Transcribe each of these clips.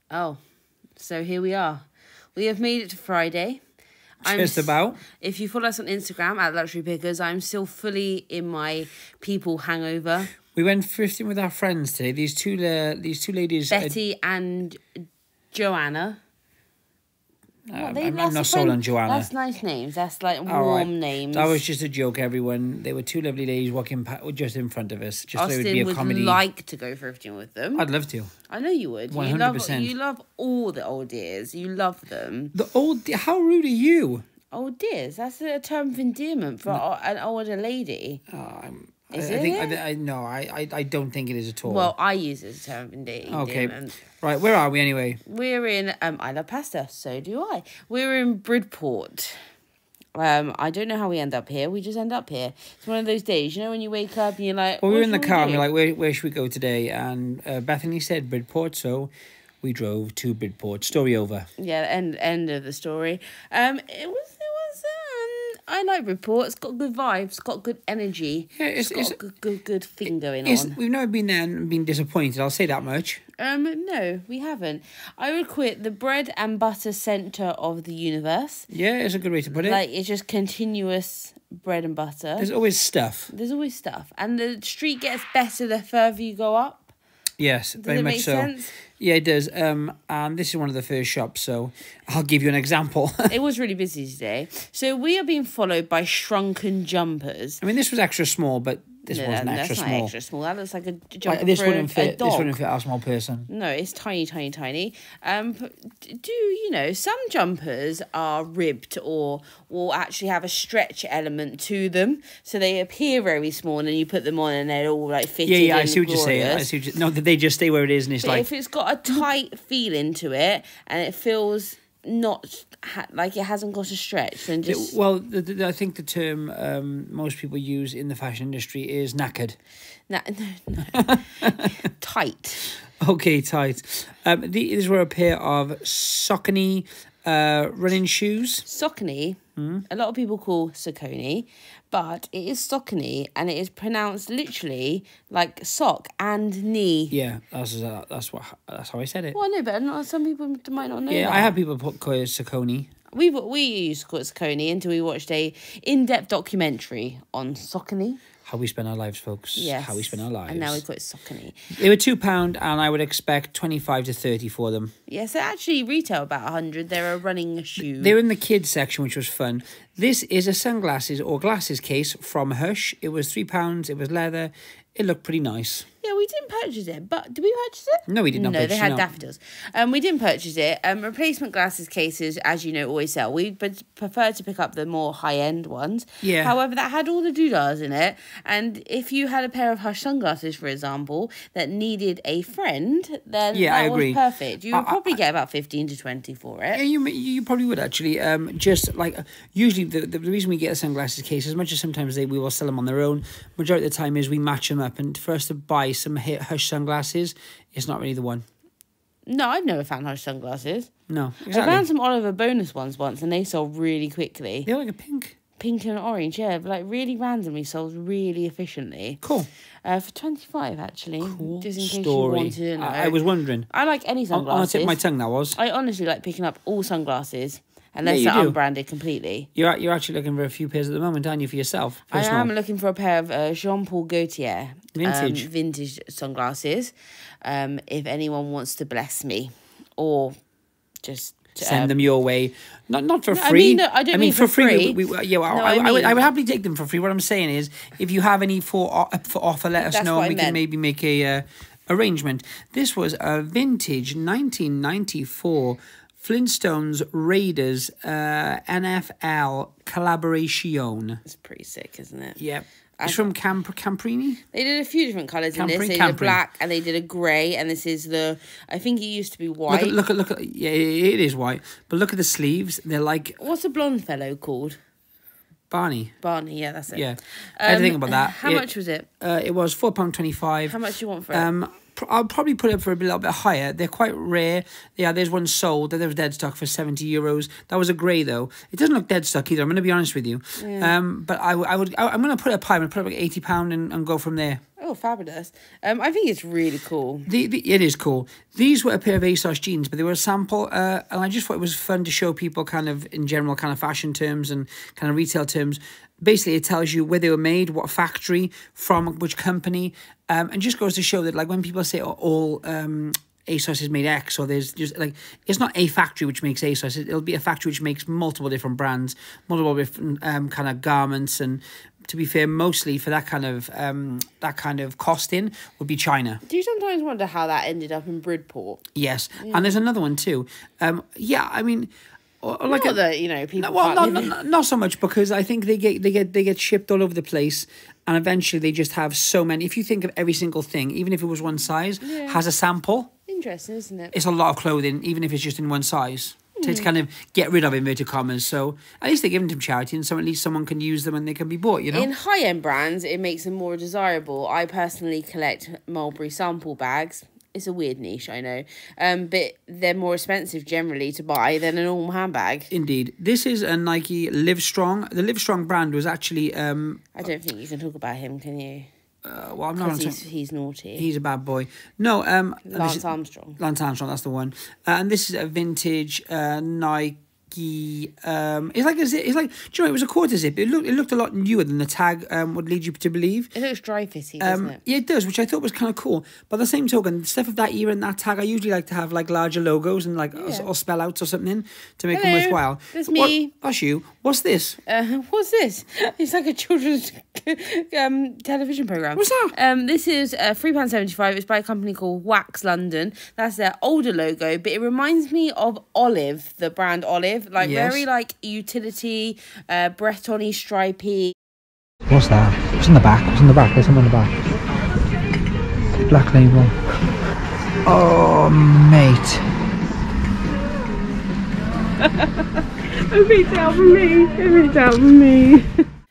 Oh, so here we are. We have made it to Friday. Just about. If you follow us on Instagram at Luxury Pickers, I'm still fully in my people hangover. We went thrifting with our friends today. These two ladies, Betty and Joanna. I'm not sold on Joanna. That's nice names. That's like warm names. That was just a joke, everyone. They were two lovely ladies walking just in front of us. Just Austin so it would be a comedy. Like to go thrifting with them. I'd love to. I know you would. 100%. You love all the old dears. You love them. How rude are you? Old dears. That's a term of endearment for an older lady. I don't think it is at all. Well, I use it as a term of endearment. Okay. Right, where are we anyway? We're in, I love pasta, so do I. We're in Bridport. I don't know how we end up here. We just end up here. It's one of those days, you know, when you wake up and you're like, well, we were in the car and we're like, where should we go today? And Bethany said Bridport, so we drove to Bridport. Story over. Yeah, end of the story. I like Bridport. It's got good vibes, got good energy. Yeah, it's got a good thing going on. We've never been there and been disappointed, I'll say that much. No, we haven't. I would call it the bread and butter centre of the universe. Yeah, it's a good way to put it. Like, it's just continuous bread and butter. There's always stuff. And the street gets better the further you go up. Yes, very much so. Does it make sense? Yeah, it does. And this is one of the first shops, so I'll give you an example. It was really busy today. So we are being followed by shrunken jumpers. I mean, this was extra small, but this wasn't extra small. Not extra small. That looks like a jumper this for wouldn't fit. a dog. This wouldn't fit our small person. No, it's tiny, tiny, tiny. Some jumpers are ribbed or will actually have a stretch element to them, so they appear very small, and then you put them on and they're all like fitted. Yeah, I see what you're saying. No, they just stay where it is, and it's but like if it's got a tight feeling to it and it feels not like it hasn't got a stretch, then just I think the term most people use in the fashion industry is knackered. No. Tight. Okay, tight. These were a pair of Saucony running shoes. Saucony. A lot of people call Saucony, but it is Saucony, and it is pronounced literally like sock and knee. Yeah, that's how I said it. Well, I know, but some people might not know. Yeah, that. I have people call it Saucony. We used to call it Saucony until we watched a in-depth documentary on Saucony. How we spend our lives, folks. Yes. How we spend our lives. And now we call it Saucony. They were £2, and I would expect 25 to 30 for them. Yes, they actually retail about 100. They're a running shoe. They were in the kids section, which was fun. This is a sunglasses or glasses case from Hush. It was £3. It was leather. It looked pretty nice. Yeah, we didn't purchase it, but did we purchase it? No, we did not purchase it. No, they had daffodils. We didn't purchase it. Replacement glasses cases, as you know, always sell. We prefer to pick up the more high-end ones. Yeah. However, that had all the doodahs in it, and if you had a pair of Hush sunglasses, for example, that needed a friend, then that was perfect. You would probably get about 15 to 20 for it. Yeah, you probably would, actually. Just like, usually the reason we get a sunglasses case, as much as sometimes we will sell them on their own, majority of the time is we match them up. And for us to buy some Hush sunglasses, it's not really the one. No, I've never found Hush sunglasses. No, exactly. I found some Oliver Bonus ones once, and they sold really quickly. They're like a pink. Pink and orange, yeah, but like really randomly sold really efficiently. Cool. For 25, actually. Cool just in case story. You wanted to know. I was wondering. I like any sunglasses. On the tip of my tongue, that was. I honestly like picking up all sunglasses. Unless they're unbranded completely. You're actually looking for a few pairs at the moment, aren't you, for yourself? Personal. I am looking for a pair of Jean-Paul Gaultier. Vintage sunglasses. If anyone wants to bless me. Or just... send them your way. Not for free. I mean for free. I would happily take them for free. What I'm saying is, if you have any for offer, let us know and we can maybe make a arrangement. This was a vintage 1994... Flintstones Raiders NFL collaboration. It's pretty sick, isn't it? Yep. It's from Camprini. They did a few different colours in this. They did a black and they did a grey, and this is I think it used to be white. Look at yeah, it is white. But look at the sleeves. They're like... What's a blonde fellow called? Barney, yeah, that's it. Yeah. I had to think about that. How much was it? It was £4.25. How much do you want for it? I'll probably put it for a little bit higher. They're quite rare. Yeah, there's one sold. There was dead stock for €70. That was a grey though. It doesn't look dead stock either. I'm going to be honest with you. Yeah. But I'm going to put it up high. I'm going to put it up like £80 and go from there. Oh, fabulous. I think it's really cool. It is cool. These were a pair of ASOS jeans, but they were a sample, and I just thought it was fun to show people kind of, in general, kind of fashion terms and kind of retail terms. Basically, it tells you where they were made, what factory, from which company, and just goes to show that, like, when people say all ASOS is made X, or there's just, like, it's not a factory which makes ASOS. It'll be a factory which makes multiple different brands, multiple different kind of garments, and to be fair, mostly for that kind of costing would be China. Do you sometimes wonder how that ended up in Bridport? Yes, and there's another one too. Yeah, I mean, like not that, you know, people. Well, not so much, because I think they get shipped all over the place, and eventually they just have so many. If you think of every single thing, even if it was one size, has a sample. Interesting, isn't it? It's a lot of clothing, even if it's just in one size. To kind of get rid of inverted commas. So at least they give them to charity, and so at least someone can use them and they can be bought, you know? In high-end brands, it makes them more desirable. I personally collect Mulberry sample bags. It's a weird niche, I know. But they're more expensive generally to buy than a normal handbag. Indeed. This is a Nike Livestrong. The Livestrong brand was actually... I don't think you can talk about him, can you? Well, I'm not. He's naughty. He's a bad boy. No, Lance Armstrong. Lance Armstrong, that's the one. And this is a vintage Nike. It's like do you know, it was a quarter zip. It looked a lot newer than the tag would lead you to believe. It looks dry fitting, doesn't it? Yeah, it does, which I thought was kind of cool. But the same token, stuff of that era and that tag, I usually like to have like larger logos and like or spell outs or something to make them worthwhile. That's me. That's you. What's this? What's this? It's like a children's television program. What's that? This is £3.75. It's by a company called Wax London. That's their older logo, but it reminds me of Olive, the brand Olive. Like very like utility, Breton-y, stripy. What's that? What's in the back? What's in the back? There's something in the back. Black label. Oh, mate. Every out for me. Every out for me.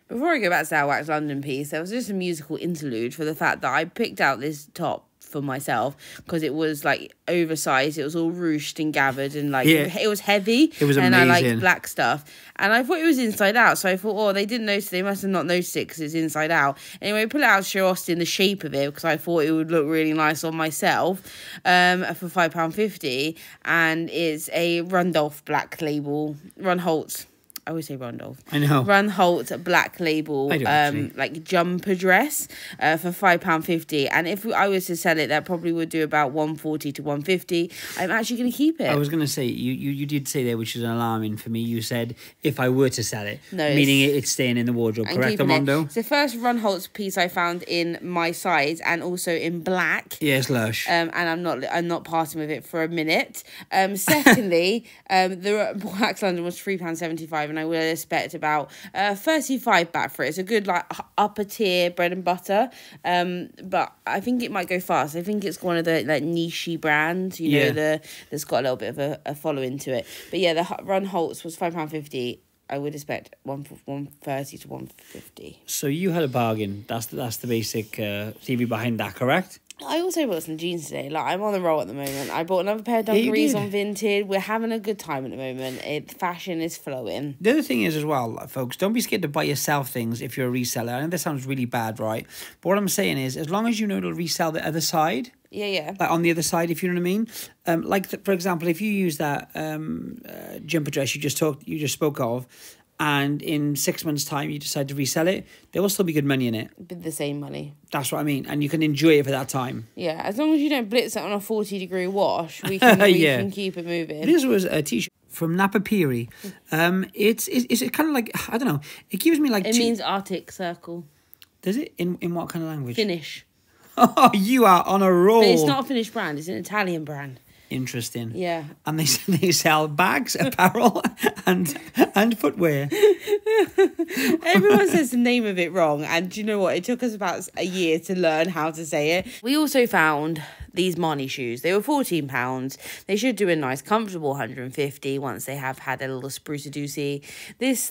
Before I go back to that Wax London piece, there was just a musical interlude for the fact that I picked out this top for myself because it was like oversized. It was all ruched and gathered and like it was heavy. It was amazing. And I like black stuff. And I thought it was inside out. So I thought, oh, they didn't notice. They must have not noticed it because it's inside out. Anyway, I put it out to show Austin the shape of it because I thought it would look really nice on myself for £5.50. And it's a Rundolph black label. Rundholtz. I always say Rundolph. I know. Rundholtz black label, like jumper dress for £5.50. And if I was to sell it, that probably would do about £140 to £150. I'm actually going to keep it. I was going to say, you did say there, which is alarming for me. You said, if I were to sell it, no, meaning it's staying in the wardrobe, correct, Armando? It's the first Rundholtz piece I found in my size and also in black. Yes, lush. And I'm not parting with it for a minute. Secondly, the Wax London was £3.75. And I would expect about 35 back for it. It's a good like upper tier bread and butter, but I think it might go fast. I think it's one of the like niche brands, you know, that's got a little bit of a following to it. But yeah, the Rundholtz was £5.50. I would expect £130 to £150. So you had a bargain. That's the basic theory behind that, correct? I also bought some jeans today. Like, I'm on the roll at the moment. I bought another pair of dungarees on Vinted. We're having a good time at the moment. Fashion is flowing. The other thing is as well, folks, don't be scared to buy yourself things if you're a reseller. I know that sounds really bad, right? But what I'm saying is, as long as you know to resell the other side. Yeah. Like on the other side, if you know what I mean. For example, if you use that jumper dress you just spoke of, and in 6 months' time you decide to resell it, there will still be good money in it. The same money. That's what I mean. And you can enjoy it for that time. Yeah, as long as you don't blitz it on a 40-degree wash, we can keep it moving. This was a t-shirt from Napa Piri. It's kind of like, I don't know, it gives me like... It means Arctic Circle. Does it? In what kind of language? Finnish. Oh, you are on a roll. But it's not a Finnish brand, it's an Italian brand. Interesting. Yeah. And they sell bags, apparel, and footwear. Everyone says the name of it wrong, and do you know what? It took us about a year to learn how to say it. We also found these Marnie shoes. They were £14. They should do a nice, comfortable £150 once they have had a little spruce-a-doozy.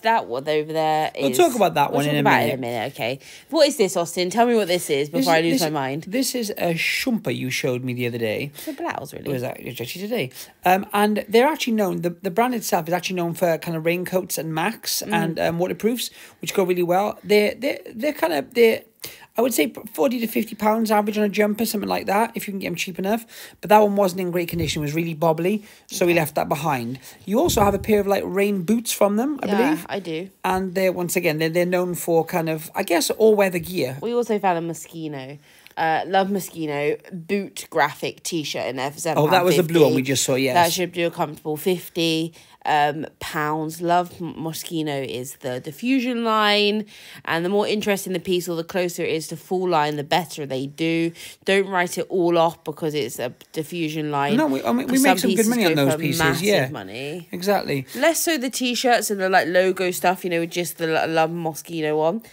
That one over there is... We'll talk about that one in a minute. Okay. What is this, Austin? Tell me what this is before I lose my mind. This is a shumper you showed me the other day. It's a blouse, really. It was actually today. And they're actually known, the brand itself is actually known for kind of raincoats and Macs and waterproofs, which go really well. I would say £40 to £50 average on a jumper, something like that, if you can get them cheap enough. But that one wasn't in great condition. It was really bobbly, so we left that behind. You also have a pair of like rain boots from them, I believe. Yeah, I do. And they're, once again, they're known for kind of, I guess, all-weather gear. We also found a Moschino. Love Moschino boot graphic t-shirt in there for £7.50. Oh, that was the blue one we just saw, yes. That should do a comfortable £50. Love Moschino is the diffusion line, and the more interesting the piece or the closer it is to full line, the better they do. Don't write it all off because it's a diffusion line. No, we make some good money on those pieces. Yeah, money. Exactly. Less so the t-shirts and the like logo stuff, you know, with just the Love Moschino on.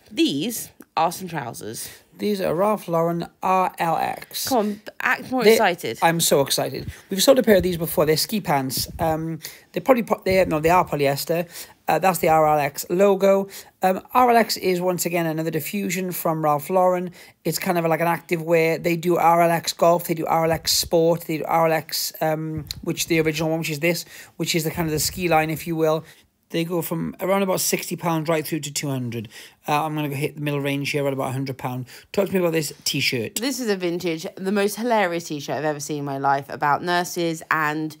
These are some trousers. These are Ralph Lauren RLX. Come on, act more excited. I'm so excited. We've sold a pair of these before. They're ski pants. They are polyester. That's the RLX logo. RLX is once again another diffusion from Ralph Lauren. It's kind of like an active wear. They do RLX golf. They do RLX sport. They do RLX, which the original one, which is this, which is the kind of the ski line, if you will. They go from around about £60 right through to £200. I'm going to go hit the middle range here at about £100. Talk to me about this T-shirt. This is a vintage, the most hilarious T-shirt I've ever seen in my life about nurses and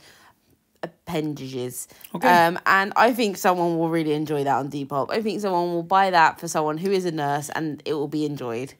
appendages. Okay. And I think someone will really enjoy that on Depop. I think someone will buy that for someone who is a nurse and it will be enjoyed.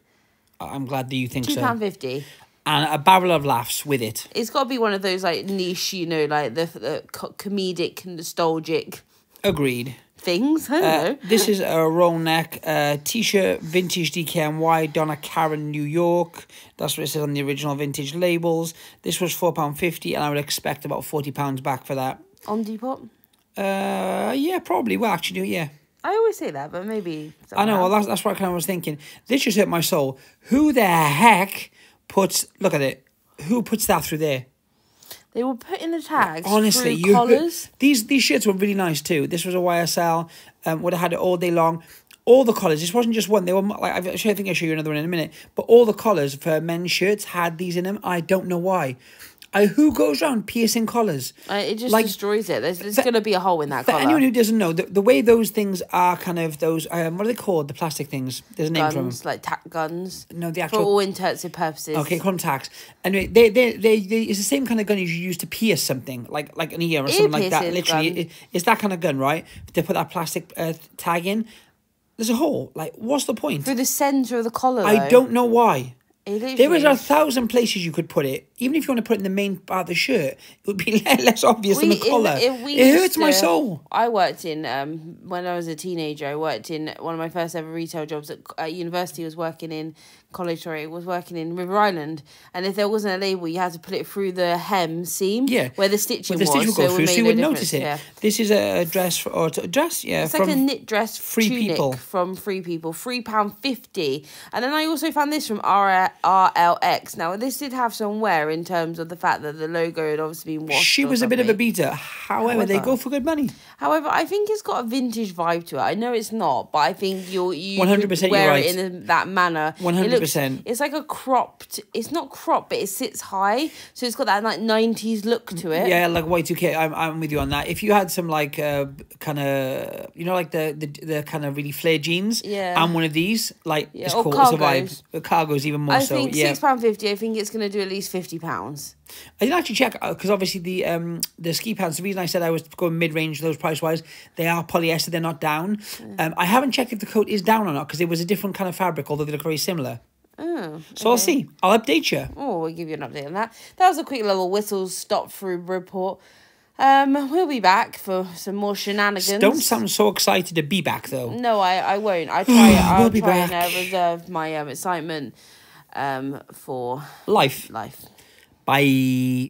I'm glad that you think so. £2.50. And a barrel of laughs with it. It's got to be one of those like niche, you know, like the comedic, nostalgic... Agreed. Things, I don't know. This is a roll neck T-shirt, vintage DKNY, Donna Karen, New York. That's what it says on the original vintage labels. This was £4.50, and I would expect about £40 back for that. On Depop? Yeah, probably. Well, actually, yeah. I always say that, but maybe... I know, well, that's what I kind of was thinking. This just hurt my soul. Who the heck puts... Look at it. Who puts that through there? They were putting the tags honestly, through collars. These shirts were really nice too. This was a YSL. Would have had it all day long. All the collars. This wasn't just one. They were like I think I'll show you another one in a minute. But all the collars for men's shirts had these in them. I don't know why. Who goes around piercing collars? It just destroys it. There's going to be a hole in that collar. For anyone who doesn't know, the way those things are kind of those, what are they called? The plastic things. There's a name for them. Like tack guns. No, the actual... For all intents and purposes. Okay, contacts. Anyway, they it's the same kind of gun you use to pierce something, like an ear or something like that. Literally, it's that kind of gun, right? They put that plastic tag in. There's a hole. Like, what's the point? Through the centre of the collar, I don't know why. There was 1,000 places you could put it. Even if you want to put it in the main part of the shirt, it would be less obvious than the collar. It hurts my soul. I worked in, when I was a teenager, I worked in one of my first ever retail jobs at university. Was working in college, was working in River Island. And if there wasn't a label, you had to put it through the hem seam where the stitching was. The stitch would go through, so you wouldn't notice it. Yeah. This is a dress, yeah. It's like a knit dress Free People. From Free People. £3.50. And then I also found this from RLX. Now, this did have some wear in terms of the fact that the logo had obviously been washed. She was a bit of a beater. However, they go for good money. However, I think it's got a vintage vibe to it. I know it's not, but I think you 100% wear right. it in that manner. 100%. It's like a cropped... It's not cropped, but it sits high. So it's got that like 90s look to it. Yeah, like Y2K. I'm with you on that. If you had some like kind of... You know, like the kind of really flared jeans. Yeah. And one of these, like, it's cool. Cargos. It's a vibe. The cargos even more so. I think £6.50. I think it's going to do at least £50. I didn't actually check because obviously the ski pants. The reason I said I was going mid range those price wise, they are polyester. They're not down. I haven't checked if the coat is down or not because it was a different kind of fabric, although they look very similar. Oh, so I'll see. I'll update you. Oh, we'll give you an update on that. That was a quick little whistle stop through report. We'll be back for some more shenanigans. Don't sound so excited to be back though. No, I won't. I'll try back. And reserve my excitement for life. Life. Bye.